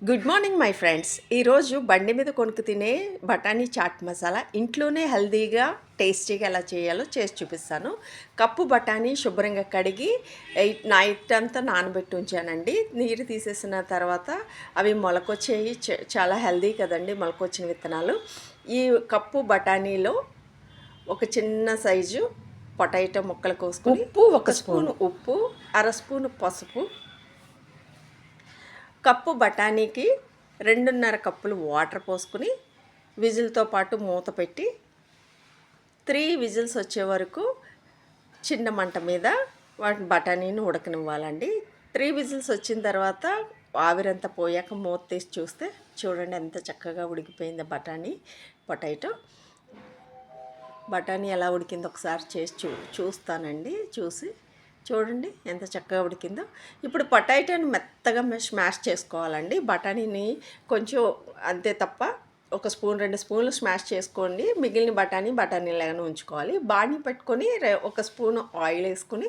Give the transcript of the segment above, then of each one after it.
Good morning my friends. ఈరోజు బండి మీద కొనుక్కు తినే బఠానీ చాట్ మసాలా ఇంట్లోనే హెల్తీగా టేస్టీగా ఎలా చేయాలో చేసి చూపిస్తాను. కప్పు బఠానీ శుభ్రంగా కడిగి నైట్ అంతా నానబెట్టి ఉంచానండి. నీరు తీసేసిన తర్వాత అవి మొలకొచ్చేయి. చాలా హెల్తీ కదండి మొలకొచ్చిన విత్తనాలు. ఈ కప్పు బఠానీలో ఒక చిన్న సైజు పొటాటో ముక్కలు కోసుకుని, ఉప్పు ఒక స్పూను ఉప్పు, అర స్పూను పసుపు, కప్పు బఠానీకి 2.5 కప్పులు వాటర్ పోసుకుని విజిల్తో పాటు మూత పెట్టి 3 విజిల్స్ వచ్చే వరకు చిన్న మంట మీద వాటి బఠానీని ఉడకనివ్వాలండి. 3 విజిల్స్ వచ్చిన తర్వాత ఆవిరంతా పోయాక మూత తీసి చూస్తే చూడండి ఎంత చక్కగా ఉడికిపోయిందో పొటాటో. బఠానీ ఎలా ఉడికిందో ఒకసారి చేసి చూస్తానండి. చూడండి ఎంత చక్కగా ఉడికిందో. ఇప్పుడు పొటాటోని మెత్తగా స్మాష్ చేసుకోవాలండి. బఠానీని కొంచెం అంతే తప్ప ఒక స్పూన్ 2 స్పూన్లు స్మాష్ చేసుకోండి. మిగిలిన బఠానీలాగానే ఉంచుకోవాలి. బాణీ పెట్టుకొని ఒక స్పూన్ ఆయిల్ వేసుకుని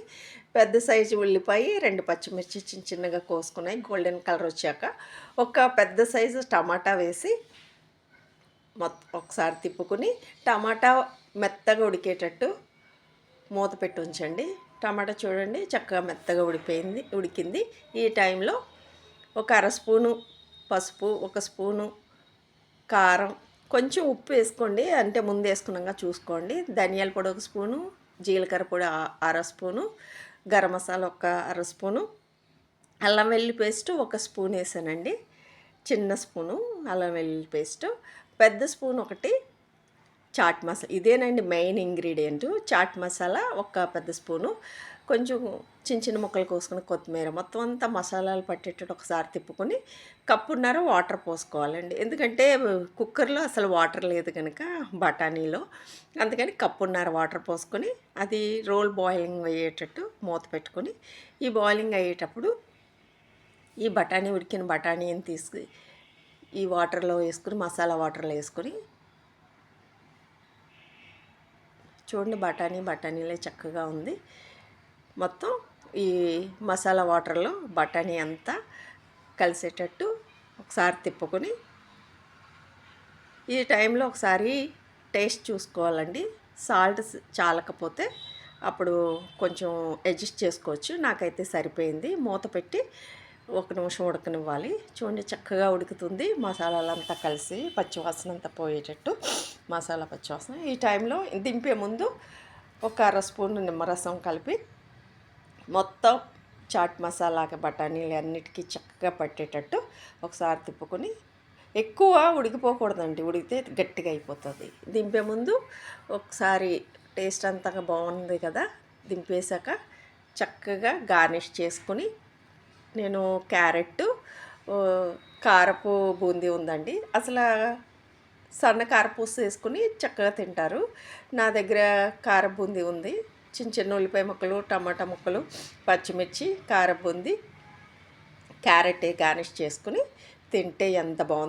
పెద్ద సైజు ఉల్లిపాయ, 2 పచ్చిమిర్చి చిన్న చిన్నగా కోసుకున్నాయి గోల్డెన్ కలర్ వచ్చాక ఒక పెద్ద సైజు టమాటా వేసి ఒకసారి తిప్పుకుని టమాటా మెత్తగా ఉడికేటట్టు మూత పెట్టి ఉంచండి. టమాటా చూడండి చక్కగా మెత్తగా ఉడికింది. ఈ టైంలో ఒక అర స్పూను పసుపు, ఒక స్పూను కారం, కొంచెం ఉప్పు వేసుకోండి. అంటే ముందు వేసుకున్నాక చూసుకోండి. ధనియాల పొడి ఒక స్పూను, జీలకర్ర పొడి అర స్పూను, గరం మసాలా ఒక అర స్పూను, అల్లం వెల్లుల్లి పేస్ట్ ఒక స్పూన్ వేసానండి. చిన్న స్పూను అల్లం వెల్లుల్లి పేస్ట్, పెద్ద స్పూన్ ఒకటి చాట్ మసాలా. ఇదేనండి మెయిన్ ఇంగ్రీడియంట్. చాట్ మసాలా ఒక పెద్ద స్పూను, కొంచెం చిన్న చిన్న ముక్కలు కోసుకుని కొత్తిమీర, మొత్తం అంతా మసాలాలు పట్టేటట్టు ఒకసారి తిప్పుకొని కప్పున్నర వాటర్ పోసుకోవాలండి. ఎందుకంటే కుక్కర్లో అసలు వాటర్ లేదు కనుక బఠానీలో, అందుకని కప్పున్నర వాటర్ పోసుకొని అది రోల్ బాయిలింగ్ అయ్యేటట్టు మూత పెట్టుకొని ఈ బాయిలింగ్ అయ్యేటప్పుడు ఈ ఉడికిన బఠానీని తీసుకుని ఈ వాటర్లో వేసుకుని మసాలా వాటర్లో వేసుకొని చూడండి బఠానీలే చక్కగా ఉంది. మొత్తం ఈ మసాలా వాటర్లో బఠానీ అంతా కలిసేటట్టు ఒకసారి తిప్పుకొని ఈ టైంలో ఒకసారి టేస్ట్ చూసుకోవాలండి. సాల్ట్ చాలకపోతే అప్పుడు కొంచెం అడ్జస్ట్ చేసుకోవచ్చు. నాకైతే సరిపోయింది. మూత పెట్టి 1 నిమిషం ఉడకనివ్వాలి. చూడండి చక్కగా ఉడుకుతుంది. మసాలాలంతా కలిసి పచ్చివాసన అంతా పోయేటట్టు మసాలా పచ్చివాసన. ఈ టైంలో దింపే ముందు ఒక అర స్పూన్ నిమ్మరసం కలిపి మొత్తం చాట్ మసాలాకి బఠానీలు అన్నిటికీ చక్కగా పట్టేటట్టు ఒకసారి తిప్పుకొని, ఎక్కువ ఉడికిపోకూడదండి. ఉడికితే గట్టిగా అయిపోతుంది. దింపే ముందు ఒకసారి టేస్ట్ అంతా బాగుంది కదా, దింపేశాక చక్కగా గార్నిష్ చేసుకుని నేను క్యారెట్, కారపు బూందీ ఉందండి. అసలు సన్న కారపూస వేసుకుని చక్కగా తింటారు. నా దగ్గర కారపు బూందీ ఉంది. చిన్న చిన్న ఉల్లిపాయ ముక్కలు, టమాటా ముక్కలు, పచ్చిమిర్చి, కారపు బూందీ, క్యారెట్ గార్నిష్ చేసుకుని తింటే ఎంత బాగుంది.